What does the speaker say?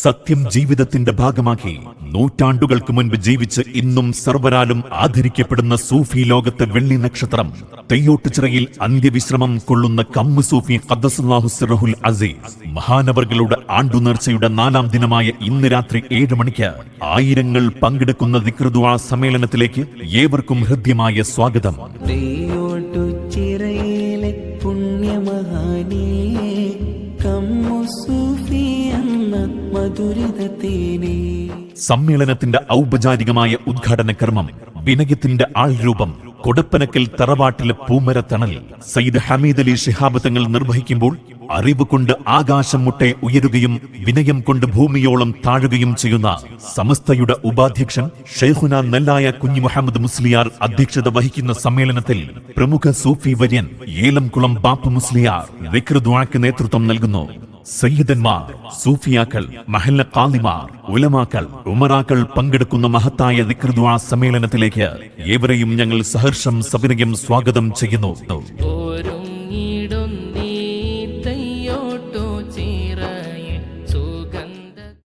സത്യം ജീവിതത്തിന്റെ ഭാഗമാക്കി നൂറ്റാണ്ടുകൾക്ക് മുൻപ് ജീവിച്ച് ഇന്നും സർവരാലും ആദരിക്കപ്പെടുന്ന സൂഫി ലോകത്തെ വെള്ളി നക്ഷത്രം തെയ്യോട്ടുചിറയിൽ അന്ത്യവിശ്രമം കൊള്ളുന്ന കമ്മു സൂഫി ഖദ്ദസല്ലാഹു സിറഹുൽ അസീസ് മഹാനവറുകളുടെ ആണ്ടുനേർച്ചയുടെ 4ാം ദിനമായ ഇന്ന് രാത്രി 7 മണിക്ക് ആയിരങ്ങൾ പങ്കെടുക്കുന്ന ദിക്ർ ദുആ സമ്മേളനത്തിലേക്ക് ഏവർക്കും ഹൃദ്യമായ സ്വാഗതം. തെയ്യോട്ടുചിറയിലെ പുണ്യമഹാനേ കമ്മു സൂഫി എന്ന മധുരിതത്തേനേ. സമ്മേളനത്തിന്റെ ഔപചാരികമായ ഉദ്ഘാടന കർമ്മം വിനയത്തിന്റെ ആൾരൂപം കൊടപ്പനക്കൽ തറവാട്ടിലെ പൂമരത്തണൽ സയ്യിദ് ഹമീദ് അലി ശിഹാബ് തങ്ങൾ നിർവഹിക്കുമ്പോൾ അറിവ് കൊണ്ട് ആകാശം മുട്ടെ ഉയരുകയും വിനയം കൊണ്ട് ഭൂമിയോളം താഴുകയും ചെയ്യുന്ന സമസ്തയുടെ ഉപാധ്യക്ഷൻ ഷെയ്ഖുന നെല്ലായ കുഞ്ഞി മുഹമ്മദ് മുസ്ലിയാർ അധ്യക്ഷത വഹിക്കുന്ന സമ്മേളനത്തിൽ പ്രമുഖ സൂഫി വര്യൻ ഏലംകുളം ബാപ്പു മുസ്ലിയാർ ദിക്ർ ദുആക്ക് നേതൃത്വം നൽകുന്നു. സയ്യിദന്മാർ, സൂഫിയാക്കൾ, മഹല്ല ഖാദിമാർ, ഉലമാക്കൾ, ഉമറാക്കൾ പങ്കെടുക്കുന്ന മഹത്തായ ദിക്ർ ദുആ സമ്മേളനത്തിലേക്ക് ഏവരെയും ഞങ്ങൾ സഹർഷം സവിനയം സ്വാഗതം ചെയ്യുന്നു.